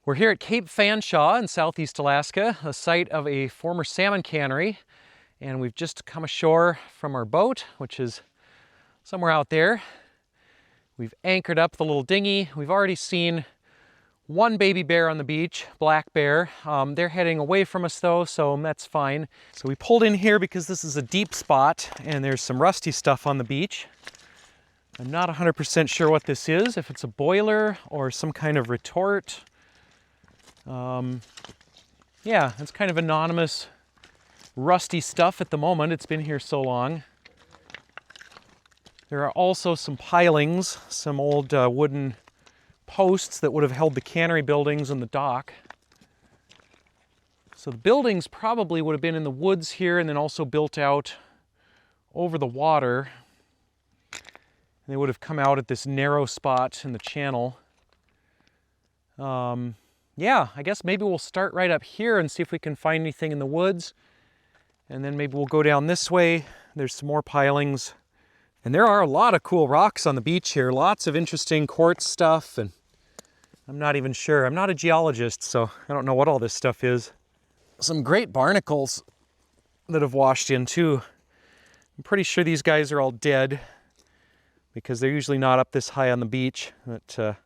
We're here at Cape Fanshaw in southeast Alaska, the site of a former salmon cannery, and we've just come ashore from our boat, which is somewhere out there. We've anchored up the little dinghy. We've already seen one baby bear on the beach, black bear. They're heading away from us though, so that's fine. So we pulled in here because this is a deep spot and there's some rusty stuff on the beach. I'm not 100% sure what this is, if it's a boiler or some kind of retort. Yeah, it's kind of anonymous, rusty stuff at the moment. It's been here so long. There are also some pilings, some old wooden posts that would have held the cannery buildings and the dock. So the buildings probably would have been in the woods here and then also built out over the water. And they would have come out at this narrow spot in the channel. Yeah, I guess maybe we'll start right up here and see if we can find anything in the woods. And then maybe we'll go down this way. There's some more pilings. And there are a lot of cool rocks on the beach here. Lots of interesting quartz stuff. And I'm not even sure. I'm not a geologist, so I don't know what all this stuff is. Some great barnacles that have washed in too. I'm pretty sure these guys are all dead because they're usually not up this high on the beach. But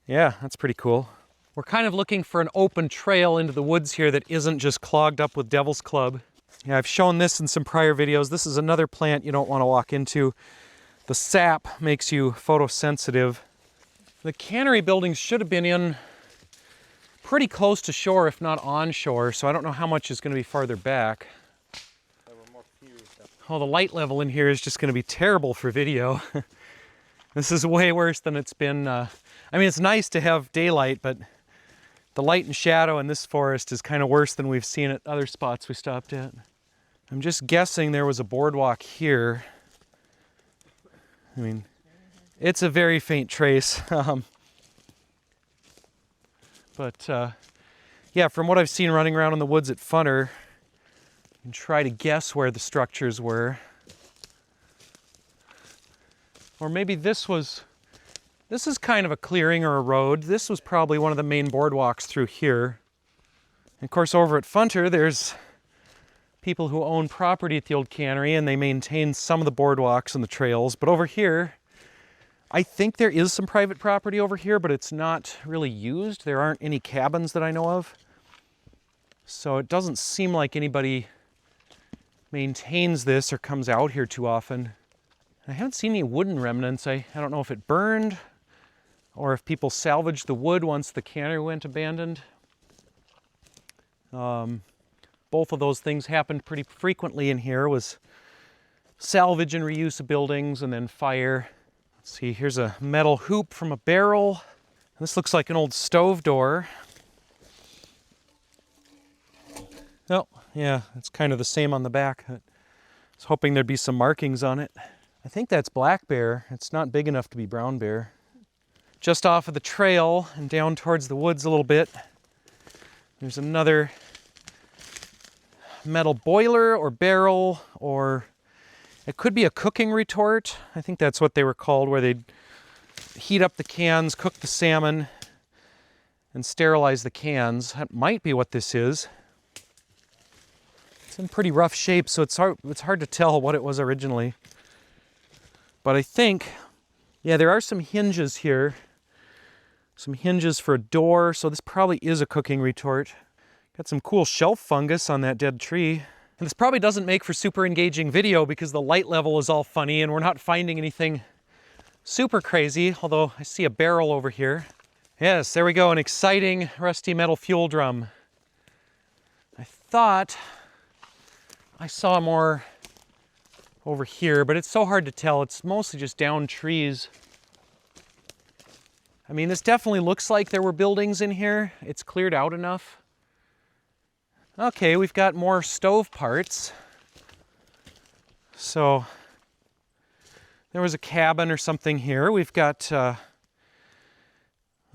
yeah, that's pretty cool. We're kind of looking for an open trail into the woods here that isn't just clogged up with devil's club. Yeah, I've shown this in some prior videos. This is another plant you don't want to walk into. The sap makes you photosensitive. The cannery buildings should have been in pretty close to shore, if not on shore, so I don't know how much is going to be farther back. Oh, the light level in here is just going to be terrible for video. This is way worse than it's been. I mean, it's nice to have daylight, but the light and shadow in this forest is kind of worse than we've seen at other spots we stopped at. I'm just guessing there was a boardwalk here. I mean, it's a very faint trace. But yeah, from what I've seen running around in the woods at Funner, you can try to guess where the structures were. Or maybe this is kind of a clearing or a road. This was probably one of the main boardwalks through here. And of course, over at Funter, there's people who own property at the old cannery and they maintain some of the boardwalks and the trails. But over here, I think there is some private property over here, but it's not really used. There aren't any cabins that I know of. So it doesn't seem like anybody maintains this or comes out here too often. I haven't seen any wooden remnants. I don't know if it burned or if people salvaged the wood once the cannery went abandoned. Both of those things happened pretty frequently in here, was salvage and reuse of buildings and then fire. Let's see, here's a metal hoop from a barrel. This looks like an old stove door. Oh, yeah, it's kind of the same on the back. I was hoping there'd be some markings on it. I think that's black bear. It's not big enough to be brown bear. Just off of the trail and down towards the woods a little bit, there's another metal boiler or barrel, or it could be a cooking retort. I think that's what they were called, where they'd heat up the cans, cook the salmon, and sterilize the cans. That might be what this is. It's in pretty rough shape, so it's hard to tell what it was originally. But I think, yeah, there are some hinges here. Some hinges for a door, so this probably is a cooking retort. Got some cool shelf fungus on that dead tree. And this probably doesn't make for super engaging video because the light level is all funny and we're not finding anything super crazy, although I see a barrel over here. Yes, there we go, an exciting rusty metal fuel drum. I thought I saw more over here, but it's so hard to tell. It's mostly just down trees. I mean, this definitely looks like there were buildings in here. It's cleared out enough. Okay, we've got more stove parts. So there was a cabin or something here. We've got a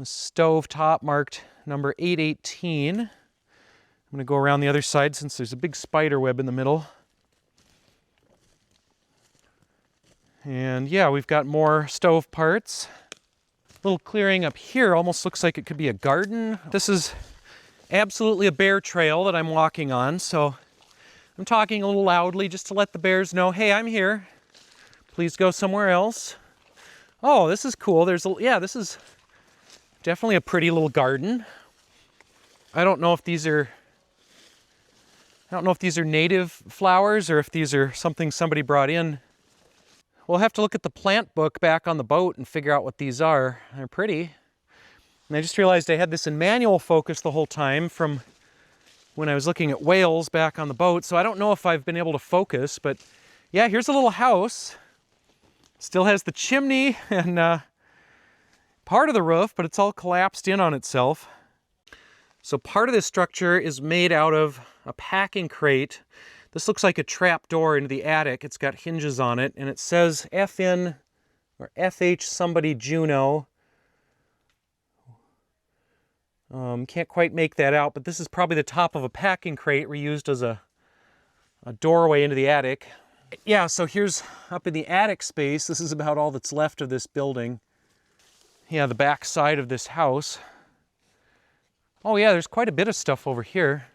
stove top marked number 818. I'm going to go around the other side since there's a big spider web in the middle. And yeah, we've got more stove parts. little clearing up here almost looks like it could be a garden. This is absolutely a bear trail that I'm walking on, so I'm talking a little loudly just to let the bears know, hey, I'm here. Please go somewhere else. Oh, this is cool. Yeah, this is definitely a pretty little garden. I don't know if these are native flowers or if these are something somebody brought in. We'll have to look at the plant book back on the boat and figure out what these are. They're pretty. And I just realized I had this in manual focus the whole time from when I was looking at whales back on the boat, so I don't know if I've been able to focus, but yeah, here's a little house. Still has the chimney and part of the roof, but it's all collapsed in on itself. So part of this structure is made out of a packing crate. This looks like a trap door into the attic. It's got hinges on it, and it says FN or FH somebody Juneau. Can't quite make that out, but this is probably the top of a packing crate reused as a doorway into the attic. Yeah, so here's up in the attic space. This is about all that's left of this building. Yeah, the back side of this house. Oh yeah, there's quite a bit of stuff over here.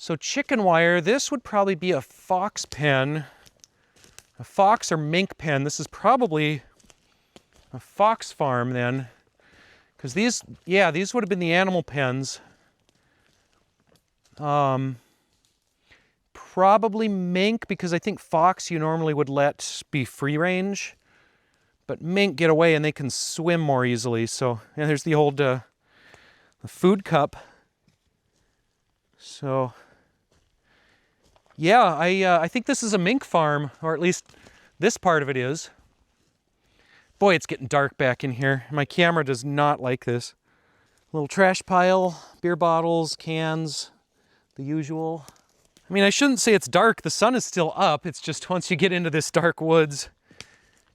So chicken wire, this would probably be a fox pen. A fox or mink pen. This is probably a fox farm then. Because these would have been the animal pens. Probably mink, because I think fox you normally would let be free range. But mink get away and they can swim more easily. So, and there's the old the food cup. So, yeah, I think this is a mink farm, or at least this part of it is. Boy, it's getting dark back in here. My camera does not like this. Little trash pile, beer bottles, cans, the usual. I mean, I shouldn't say it's dark. The sun is still up. It's just once you get into this dark woods,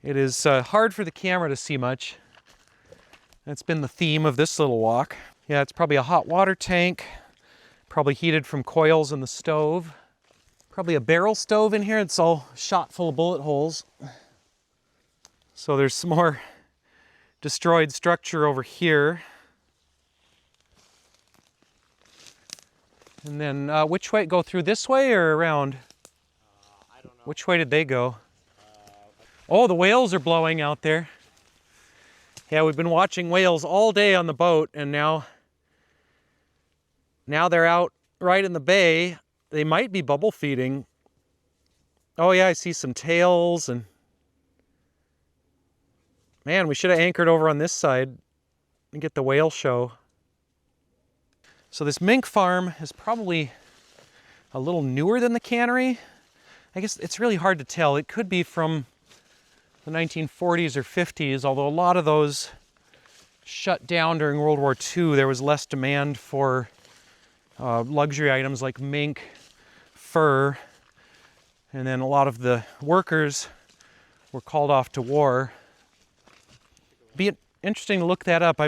it is hard for the camera to see much. That's been the theme of this little walk. Yeah, it's probably a hot water tank, probably heated from coils in the stove. Probably a barrel stove in here. It's all shot full of bullet holes. So there's some more destroyed structure over here. And then which way? Go through this way or around? I don't know. Which way did they go? Oh, the whales are blowing out there. Yeah, we've been watching whales all day on the boat, and now they're out right in the bay. They might be bubble feeding. Oh yeah, I see some tails, and man, we should have anchored over on this side and get the whale show. So this mink farm is probably a little newer than the cannery. I guess it's really hard to tell. It could be from the 1940s or 50s, although a lot of those shut down during World War II. There was less demand for luxury items like mink, fur, and then a lot of the workers were called off to war. Be interesting to look that up.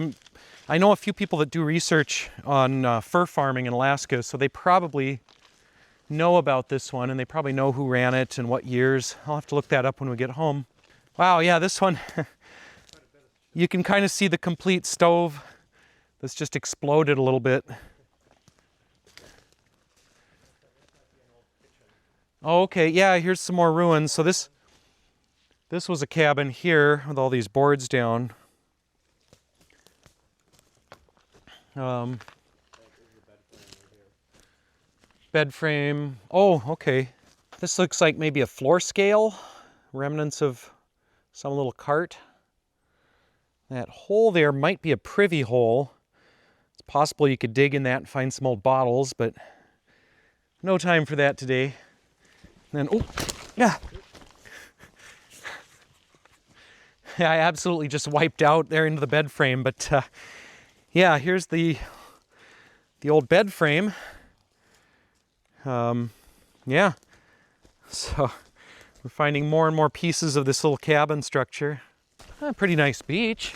I know a few people that do research on fur farming in Alaska, so they probably know about this one, and they probably know who ran it and what years. I'll have to look that up when we get home. Wow, yeah, this one, you can kind of see the complete stove that's just exploded a little bit. Oh, okay, yeah, here's some more ruins. So this was a cabin here with all these boards down. Bed frame. Oh, okay. This looks like maybe a floor scale. Remnants of some little cart. That hole there might be a privy hole. It's possible you could dig in that and find some old bottles, but no time for that today. And then, oh, yeah. I absolutely just wiped out there into the bed frame, but yeah, here's the old bed frame. Yeah, so we're finding more and more pieces of this little cabin structure. Pretty nice beach.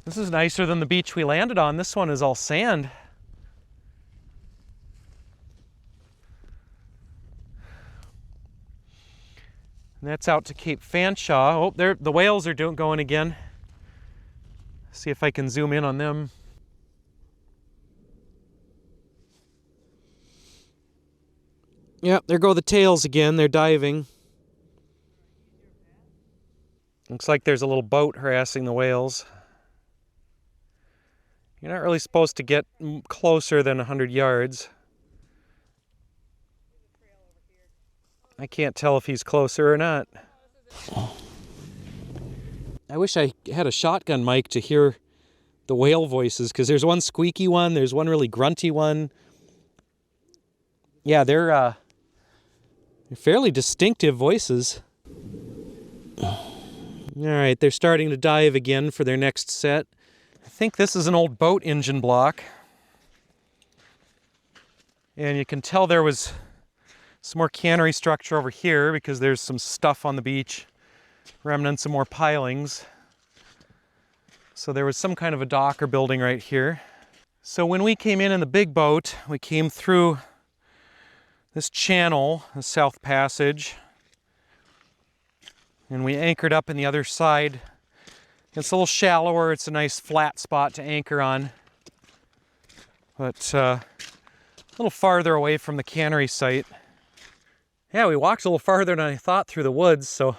This is nicer than the beach we landed on. This one is all sand. And that's out to Cape Fanshaw. Oh, there, the whales are going again. See if I can zoom in on them. Yep, there go the tails again. They're diving. Looks like there's a little boat harassing the whales. You're not really supposed to get closer than 100 yards. I can't tell if he's closer or not. I wish I had a shotgun mic to hear the whale voices, because there's one squeaky one, there's one really grunty one. Yeah, they're fairly distinctive voices. Alright, they're starting to dive again for their next set. I think this is an old boat engine block. And you can tell there was some more cannery structure over here because there's some stuff on the beach, remnants of more pilings. So there was some kind of a dock or building right here. So when we came in the big boat, we came through this channel, the South Passage, and we anchored up in the other side. It's a little shallower, it's a nice flat spot to anchor on, but a little farther away from the cannery site. Yeah, we walked a little farther than I thought through the woods, so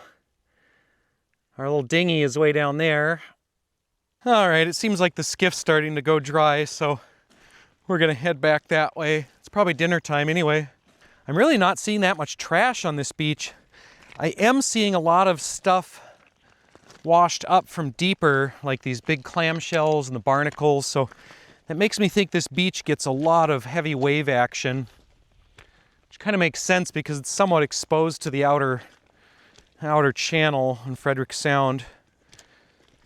our little dinghy is way down there. All right, it seems like the skiff's starting to go dry, so we're gonna head back that way. It's probably dinner time anyway. I'm really not seeing that much trash on this beach. I am seeing a lot of stuff washed up from deeper, like these big clamshells and the barnacles, so that makes me think this beach gets a lot of heavy wave action, which kind of makes sense because it's somewhat exposed to the outer channel in Frederick Sound.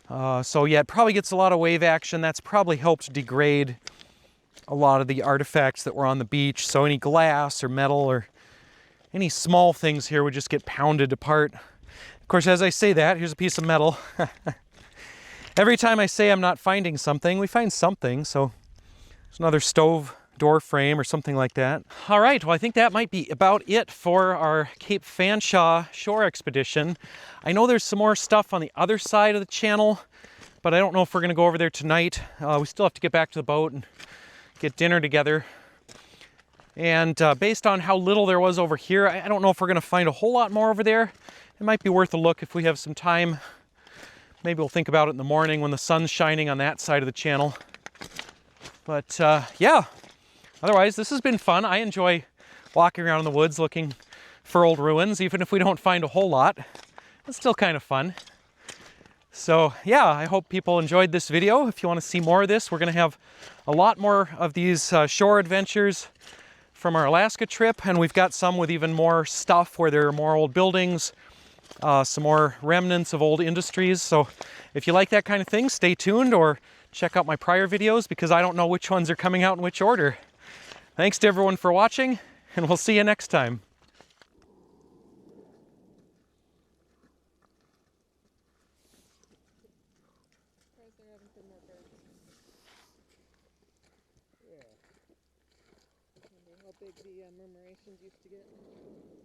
So yeah, it probably gets a lot of wave action. That's probably helped degrade a lot of the artifacts that were on the beach. So any glass or metal or any small things here would just get pounded apart. Of course, as I say that, here's a piece of metal. Every time I say I'm not finding something, we find something. So there's another stove door frame or something like that. All right, well, I think that might be about it for our Cape Fanshaw shore expedition. I know there's some more stuff on the other side of the channel, but I don't know if we're gonna go over there tonight. We still have to get back to the boat and get dinner together. And based on how little there was over here, I don't know if we're gonna find a whole lot more over there. It might be worth a look if we have some time. Maybe we'll think about it in the morning when the sun's shining on that side of the channel. But yeah, otherwise this has been fun. I enjoy walking around in the woods looking for old ruins, even if we don't find a whole lot. It's still kind of fun. So yeah, I hope people enjoyed this video. If you want to see more of this, we're going to have a lot more of these shore adventures from our Alaska trip, and we've got some with even more stuff where there are more old buildings, some more remnants of old industries. So if you like that kind of thing, stay tuned or check out my prior videos because I don't know which ones are coming out in which order. Thanks to everyone for watching, and we'll see you next time. How big the murmurations used to get.